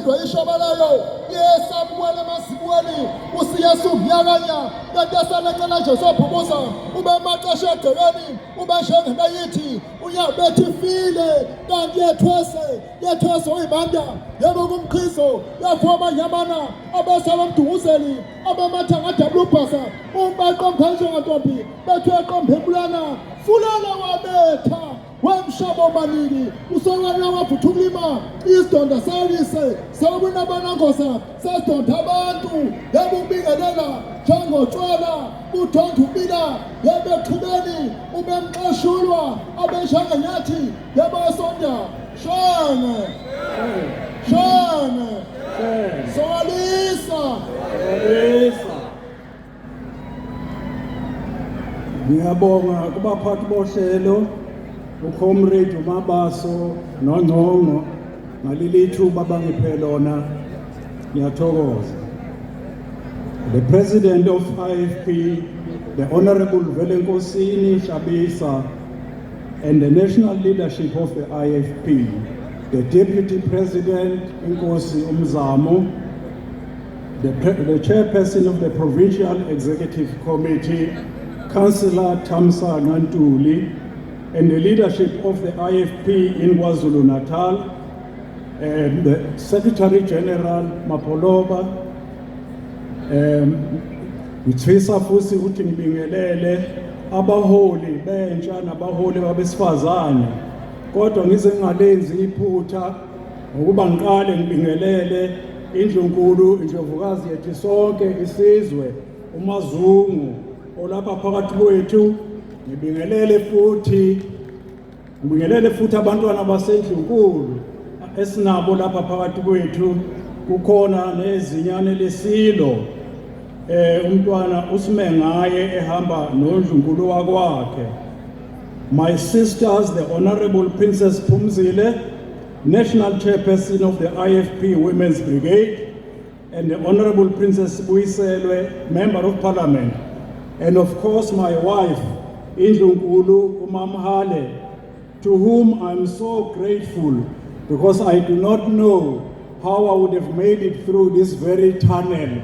into ishabalayo yesamwele masibweni usiyesu myakanya yatesalekela nje sophumuza ube maqashe egcekeni ube njengento yithi uyabethi file kanti yethwese uyibanda yebo kumkhizo yafoma nyamana abasaba mdunguzeli abamatha ngadabulubhasa umbaqo mkhanjo ngantombi bethwe qombhebulana fulana wabetha wamshabo manini usokana wavuthukulima isidonda salise sabona banangosa sasidonda abantu yebo ubingelela njengotshwala uthonda ubila yebo exhubeni ubemxashulwa abenjangenyathi yebo asonda shane solisa ngiyabonga kubaphathi bohlelo uComrade uMabaso noNgqongqo ngaleli thuba bangiphe lona ngiyathokoza. The President of IFP, the Honorable Velenkosini Shabisa, and the national leadership of the IFP, the Deputy President Nkosi Umzamo, the Chairperson of the Provincial Executive Committee, Councillor Tamsa Ngantuli, and the leadership of the IFP in KwaZulu-Natal, and the Secretary General Mapoloba, ngithwisa futhi ukuthi ngibingelele abaholi bentsha nabaholi babesifazane kodwa ngize ngingalenzi iphutha ngokuba ngiqale ngibingelele indlunkulu indlovukazi yethu sonke isizwe uMazungu olapha phakathi kwethu ngibingelele futhi abantwana basendlunkulu esinabo lapha phakathi kwethu kukhona nezinyane lesilo umntwana uSimengaye ehamba nondlunkulu wakwakhe. My sisters, the Honorable Princess Phumzile, National Chairperson of the IFP Women's Brigade, and the Honorable Princess Buiselwe, Member of Parliament, and of course my wife, Indlunkulu Umamhale, to whom I'm so grateful because I do not know how I would have made it through this very tunnel.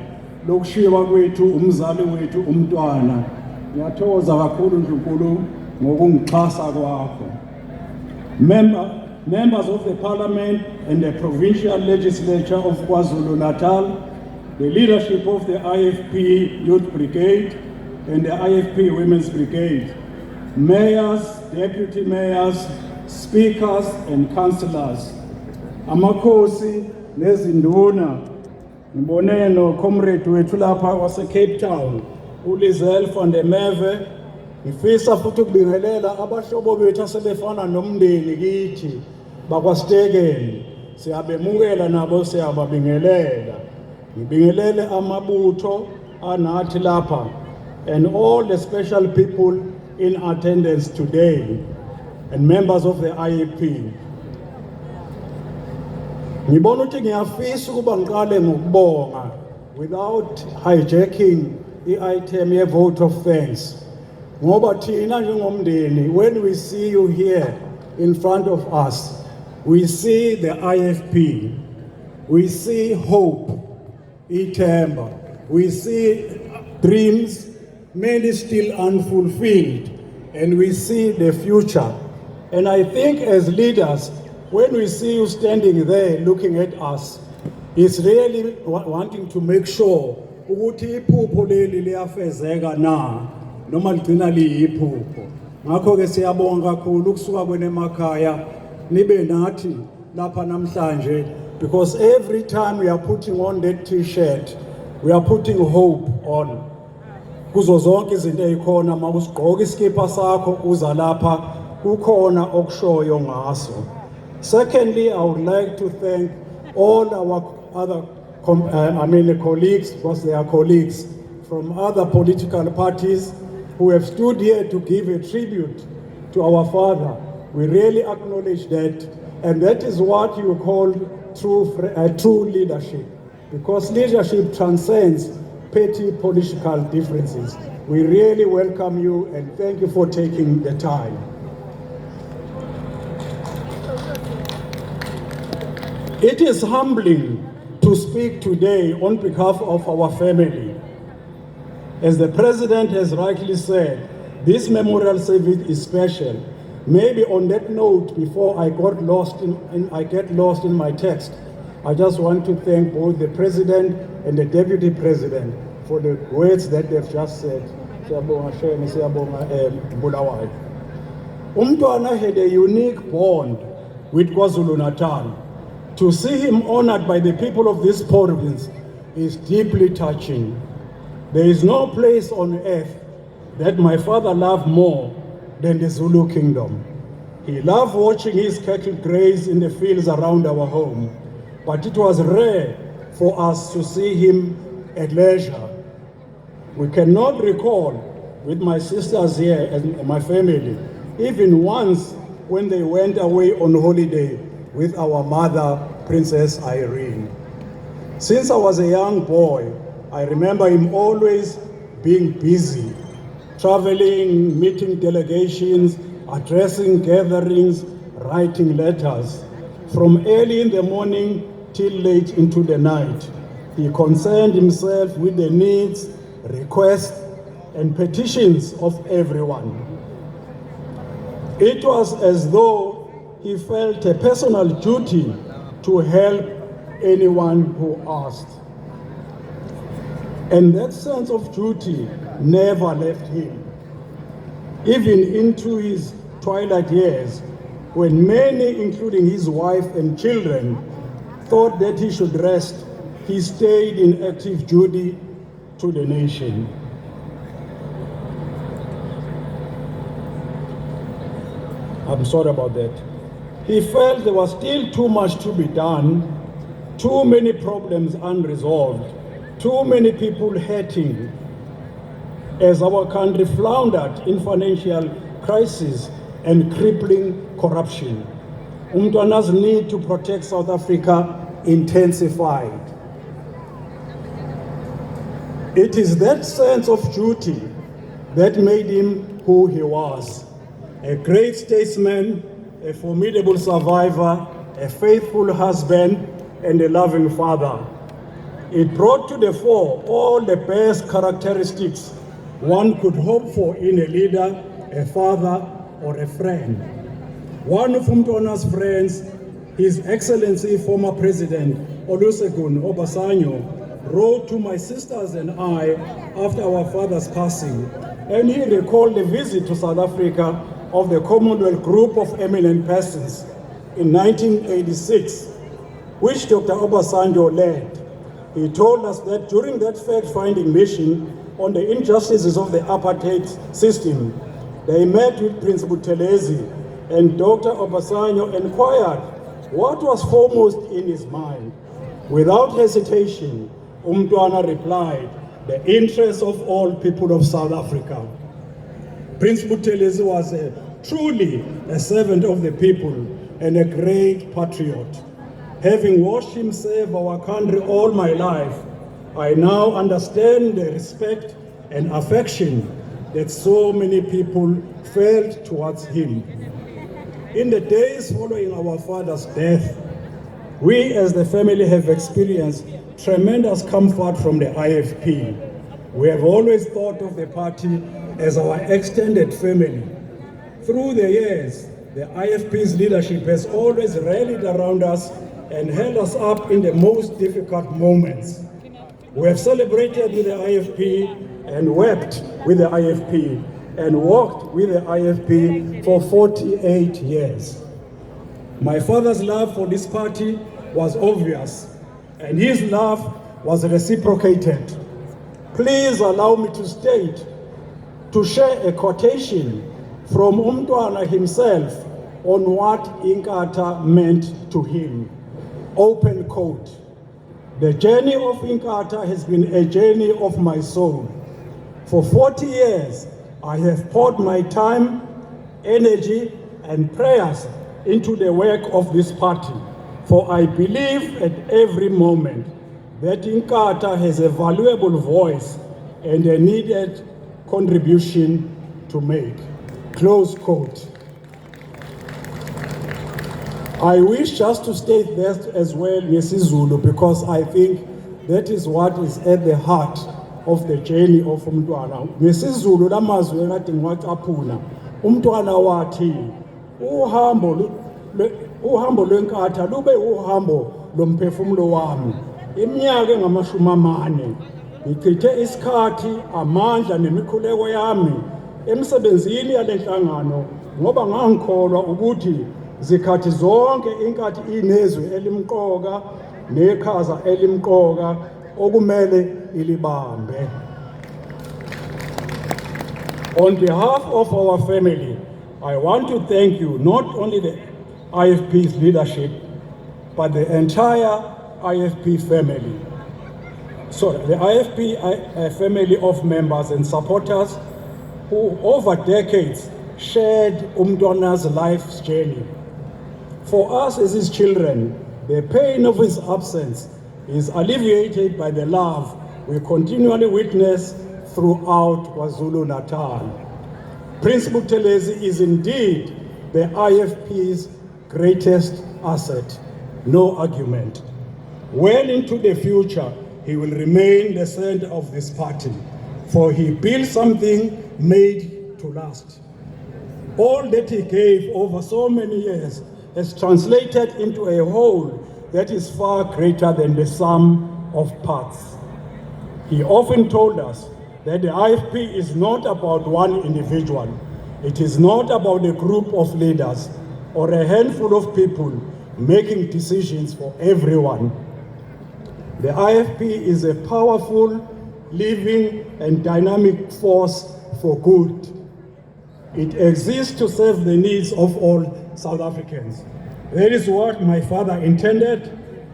Lokushiwa kwethu umzali wethu umntwana. Ngiyathokoza kakhulu Ndlunkulu ngokungixhasa kwakho. Members of the Parliament and the Provincial Legislature of KwaZulu-Natal, the leadership of the IFP Youth Brigade and the IFP Women's Brigade, mayors, deputy mayors, speakers and councillors, amakhosi nezinduna, ngibone no comrade wethu lapha wase Cape Town, uLizel van der Merwe, ngifisa futhi ukubingelela abahlobo bethu asebefana nomndeni kithi bakwaStekeni, siyabemukela nabo siyababingelela. Ngibingelele amabutho anathi lapha and all the special people in attendance today and members of the IEP. Ngibona ukuthi ngiyafisa ukuba ngiqale ngokubonga without hijacking i-item ye vote of thanks. Ngoba thina njengomndeni, when we see you here in front of us, we see the IFP, we see hope, ithemba, we see dreams, many still unfulfilled, and we see the future. And I think as leaders, when we see you standing there looking at us, it's really wanting to make sure ukuthi iphupho leli liyafezeka na noma ligcina liyiphupho. Ngakho ke siyabonga kakhulu ukusuka kwenemakhaya nibe nathi lapha namhlanje, because every time we are putting on that t-shirt, we are putting hope on. Kuzo zonke izinto ezikhona makusigqoka iskipa sakho uza lapha kukhona okushoyo ngaso. Secondly, I would like to thank all our other colleagues, because they are colleagues from other political parties who have stood here to give a tribute to our father. We really acknowledge that, and that is what you call true leadership, because leadership transcends petty political differences. We really welcome you and thank you for taking the time. It is humbling to speak today on behalf of our family. As the President has rightly said, this memorial service is special. Maybe on that note, before I get lost in my text, I just want to thank both the President and the Deputy President for the words that they've just said. Umntwana had a unique bond with KwaZulu-Natal. To see him honored by the people of this province is deeply touching. There is no place on earth that my father loved more than the Zulu kingdom. He loved watching his cattle graze in the fields around our home, but it was rare for us to see him at leisure. We cannot recall with my sisters here and my family, even once when they went away on holiday with our mother, Princess Irene. Since I was a young boy, I remember him always being busy, traveling, meeting delegations, addressing gatherings, writing letters. From early in the morning till late into the night, he concerned himself with the needs, requests, and petitions of everyone. It was as though he felt a personal duty to help anyone who asked. And that sense of duty never left him. Even into his twilight years, when many, including his wife and children, thought that he should rest, he stayed in active duty to the nation. I'm sorry about that. He felt there was still too much to be done, too many problems unresolved, too many people hurting as our country floundered in financial crisis and crippling corruption. Umntwana's need to protect South Africa intensified. It is that sense of duty that made him who he was. A great statesman, a formidable survivor, a faithful husband, and a loving father. It brought to the fore all the best characteristics one could hope for in a leader, a father, or a friend. One of Umntwana's friends, His Excellency former President Olusegun Obasanjo, wrote to my sisters and I after our father's passing, and he recalled the visit to South Africa of the Commonwealth Group of Eminent Persons in 1986, which Dr. Obasanjo led. He told us that during that fact-finding mission on the injustices of the apartheid system, they met with Prince Buthelezi, and Dr. Obasanjo inquired what was foremost in his mind. Without hesitation, Umntwana replied, the interests of all people of South Africa. Prince Buthelezi was truly a servant of the people and a great patriot. Having watched him serve our country all my life, I now understand the respect and affection that so many people felt towards him. In the days following our father's death, we as the family have experienced tremendous comfort from the IFP. We have always thought of the party as our extended family. Through the years, the IFP's leadership has always rallied around us and held us up in the most difficult moments. We have celebrated with the IFP and wept with the IFP and walked with the IFP for 48 years. My father's love for this party was obvious, and his love was reciprocated. Please allow me to share a quotation from Umntwana himself on what Inkatha meant to him. Open quote, the journey of Inkatha has been a journey of my soul. For 40 years, I have poured my time, energy, and prayers into the work of this party, for I believe at every moment that Inkatha has a valuable voice and a needed contribution to make. Close quote. I wish just to state that as well, ngesizulu, because I think that is what is at the heart of the journey of umntwana. Ngesizulu lamazwi ekade ngiwacaphuna, umntwana wathi uhambo lwenkatha lube uhambo lomphefumulo wami. Iminyaka engama40 ngichithe isikhathi, amandla nemikhuleko yami emsebenzini yalenhlangano ngoba ngangikholwa ukuthi zikhathi zonke inkathi inezwi elimqoka nekhaza elimqoka okumele ilibambe. On behalf of our family, I want to thank you, not only the IFP's leadership, but the entire IFP family. So the IFP family of members and supporters who over decades shared umntwana's life's journey. For us as his children, the pain of his absence is alleviated by the love we continually witness throughout KwaZulu-Natal. Prince Buthelezi is indeed the IFP's greatest asset, no argument. Well into the future, he will remain the center of this party, for he built something made to last. All that he gave over so many years has translated into a whole that is far greater than the sum of parts. He often told us that the IFP is not about one individual. It is not about a group of leaders or a handful of people making decisions for everyone. The IFP is a powerful, living, and dynamic force for good. It exists to serve the needs of all South Africans. That is what my father intended,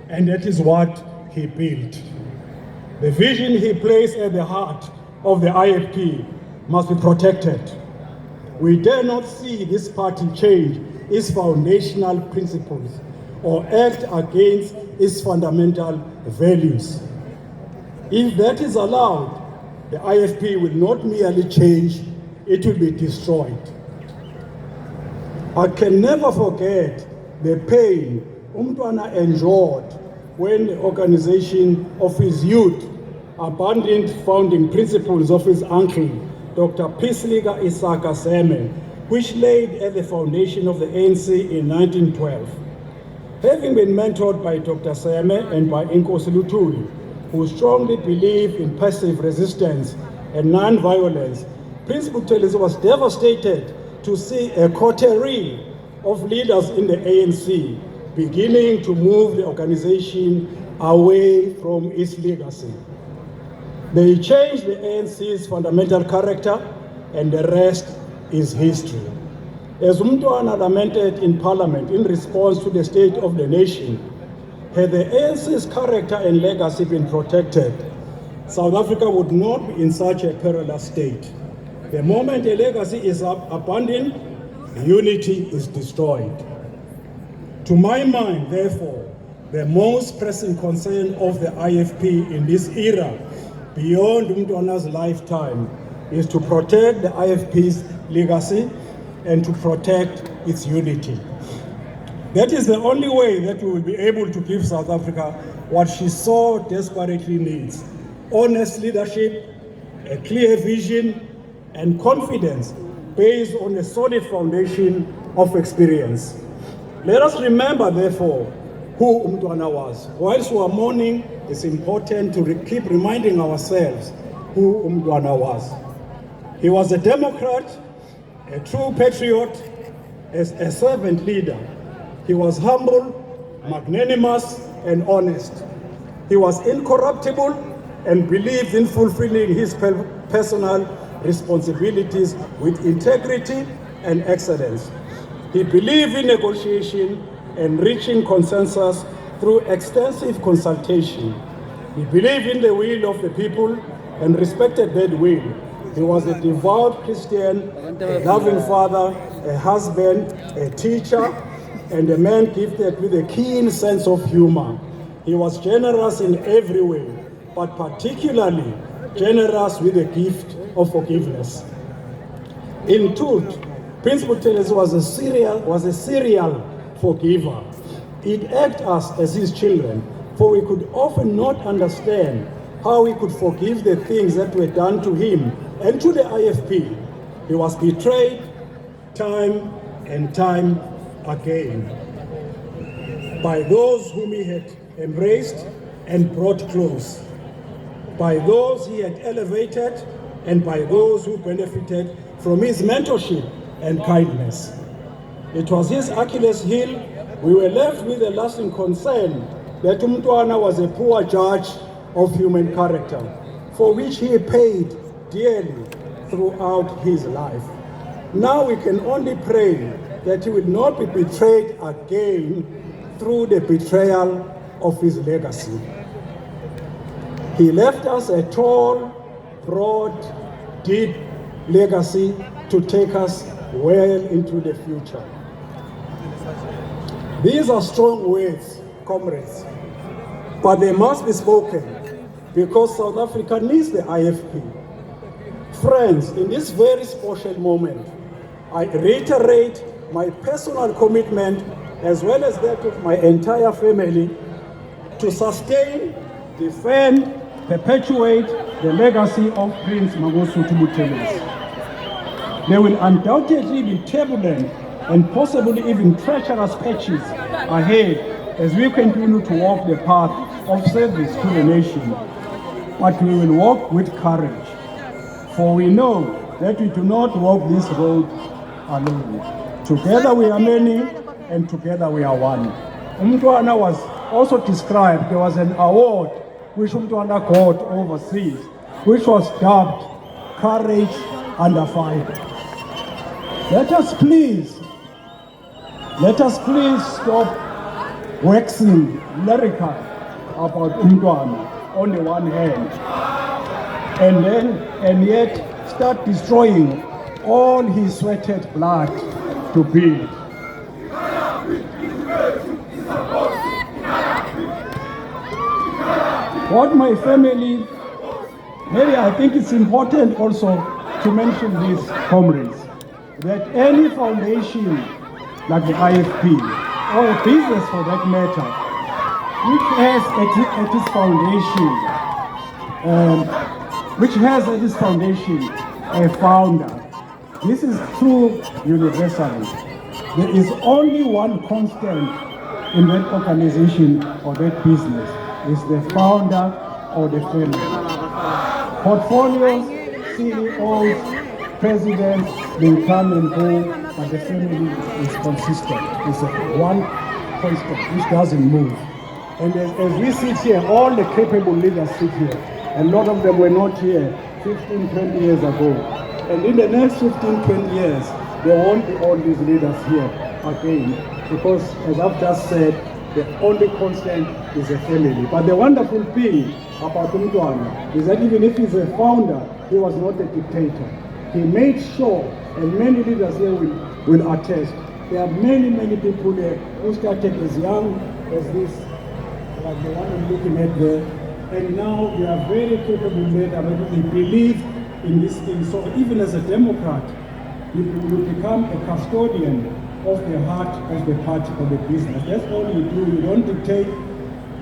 and that is what he built. The vision he placed at the heart of the IFP must be protected. We dare not see this party change its foundational principles or act against its fundamental values. If that is allowed, the IFP will not merely change, it will be destroyed. I can never forget the pain umntwana endured when the organization of his youth abandoned founding principles of his uncle, Dr. Pisliga Isaka Seme, which laid at the foundation of the ANC in 1912. Having been mentored by Dr. Seme and by Inkosi Luthuli, who strongly believed in passive resistance and non-violence, Prince Buthelezi was devastated to see a coterie of leaders in the ANC beginning to move the organization away from its legacy. They changed the ANC's fundamental character, and the rest is history. As umntwana lamented in Parliament in response to the state of the nation, had the ANC's character and legacy been protected, South Africa would not be in such a perilous state. The moment a legacy is abandoned, unity is destroyed. To my mind, therefore, the most pressing concern of the IFP in this era, beyond umntwana's lifetime, is to protect the IFP's legacy and to protect its unity. That is the only way that we will be able to give South Africa what she so desperately needs: honest leadership, a clear vision, and confidence based on a solid foundation of experience. Let us remember, therefore, who umntwana was. Whilst we are mourning, it's important to keep reminding ourselves who umntwana was. He was a Democrat, a true patriot, a servant leader. He was humble, magnanimous, and honest. He was incorruptible and believed in fulfilling his personal responsibilities with integrity and excellence. He believed in negotiation and reaching consensus through extensive consultation. He believed in the will of the people and respected that will. He was a devout Christian, a loving father, a husband, a teacher, and a man gifted with a keen sense of humor. He was generous in every way, but particularly generous with the gift of forgiveness. In truth, Prince Buthelezi was a serial forgiver. It acted us as his children, for we could often not understand how he could forgive the things that were done to him and to the IFP. He was betrayed time and time again by those whom he had embraced and brought close, by those he had elevated, and by those who benefited from his mentorship and kindness. It was his Achilles heel. We were left with a lasting concern that Umntwana was a poor judge of human character, for which he paid dearly throughout his life. Now we can only pray that he will not be betrayed again through the betrayal of his legacy. He left us a tall, broad, deep legacy to take us well into the future. These are strong words, comrades, but they must be spoken because South Africa needs the IFP. Friends, in this very special moment, I reiterate my personal commitment as well as that of my entire family to sustain, defend, perpetuate the legacy of Prince Mangosuthu Buthelezi. There will undoubtedly be turbulent and possibly even treacherous patches ahead as we continue to walk the path of service to the nation. But we will walk with courage, for we know that we do not walk this road alone. Together we are many, and together we are one. Umntwana was also described, there was an award which Umntwana got overseas, which was dubbed Courage Under Fire. Let us please stop waxing lyrical about Umntwana on the one hand, and yet start destroying all his sweated blood to build. What my family, maybe I think it's important also to mention this, comrades, that any foundation like the IFP, or a business for that matter, which has at its foundation a founder. This is true universally. There is only one constant in that organization or that business. It's the founder or the family. Portfolios, CEOs, presidents, they come and go, but the family is consistent. It's one constant which doesn't move. And as we sit here, all the capable leaders sit here. A lot of them were not here 15, 20 years ago. And in the next 15, 20 years, there won't be all these leaders here again. Because as I've just said, the only constant is a family. But the wonderful thing about Umntwana is that even if he's a founder, he was not a dictator. He made sure, and many leaders here will attest, there are many people there who started as young as this, like the one I'm looking at there, and now they are very capable leaders, but they believe in this thing. So even as a Democrat, you become a custodian of the heart of the party or the business. That's all you do. You don't dictate,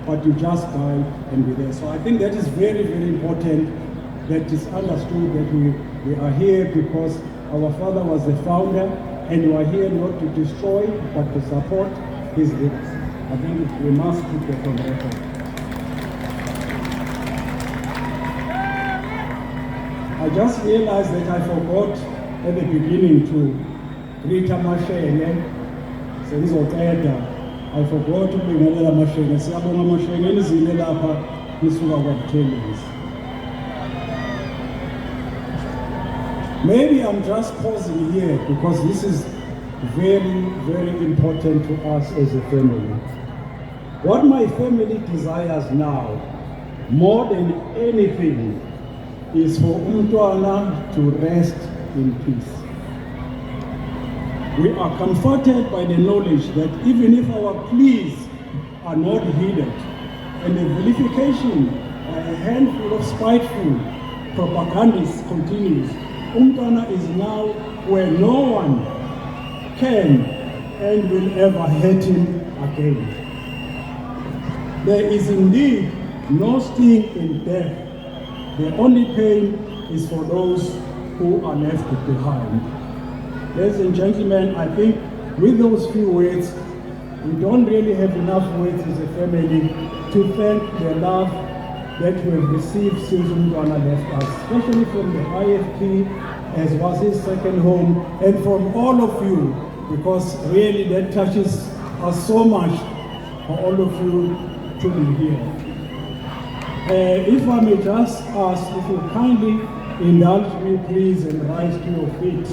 but you just guide and be there. So I think that is very, very important, that is understood that we are here because our father was the founder, and we are here not to destroy, but to support his leaders. I think we must keep that on record. I just realized that I forgot at the beginning to greet Amashenge. I forgot to bring Amashenge. Siyabonga Amashenge elizini lapha nisuka kwaButhelezi. Maybe I'm just pausing here because this is very, very important to us as a family. What my family desires now, more than anything, is for Umntwana to rest in peace. We are comforted by the knowledge that even if our pleas are not heeded, and the vilification by a handful of spiteful propagandists continues, Umntwana is now where no one can and will ever hurt him again. there is indeed no sting in death. The only pain is for those who are left behind. Ladies and gentlemen, I think with those few words, we don't really have enough words as a family to thank the love that we have received since Umntwana left us, especially from the IFP, as was his second home, and from all of you, because really that touches us so much for all of you to be here. If I may just ask, if you kindly indulge me, please, and rise to your feet.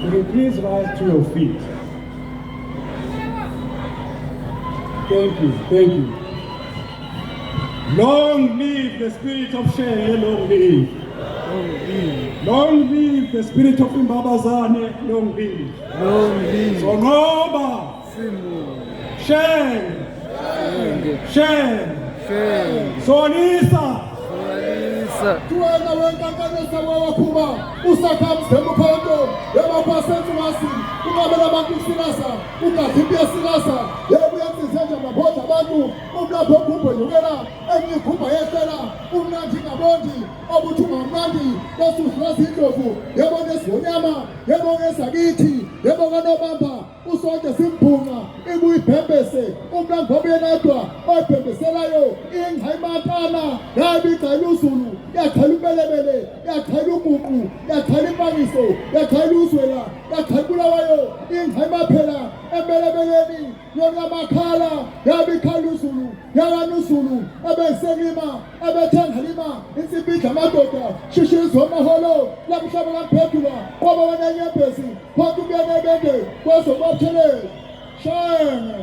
Will you please rise to your feet? Thank you, thank you. Long live the spirit of Share, long live. Long live. Long live the spirit of Imbabazane, long live. Long live. Songoba. Share. Share. Sonisa. Tuwena wenkankanisa wawakuba usakamzemukhondo yabakwasentsumasi unqabela abantu isilasa ungadiphi yesilasa yebuyenzizenje mabodla abantu umlapho ogubho nyukela enye igubha yeqela umnandi ngabondi obuthi ungamnandi besuhlasa indlovu yebona esibonyama yebona ezakithi yebona nobamba usonke simbhunga ibuyibhembese umnandi wabuyedwa oyibhembeselayo ingxayimatana yabi igcayela uzulu yakhala ubelebele yakhala umuqu yakhala impangiso yakhala uzwela yakhala ubulawayo ingxayimaphela embelebeleni yona makhala yabi ikhala uzulu yakana uzulu ebesenima ebethengalima insibidla amadoda shishizwa amaholo lamhlaba kamphendula kwaba wananyembezi phonke ubuyenebende kwezobaphelele shene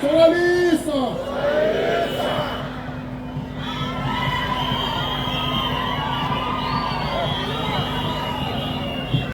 solalisa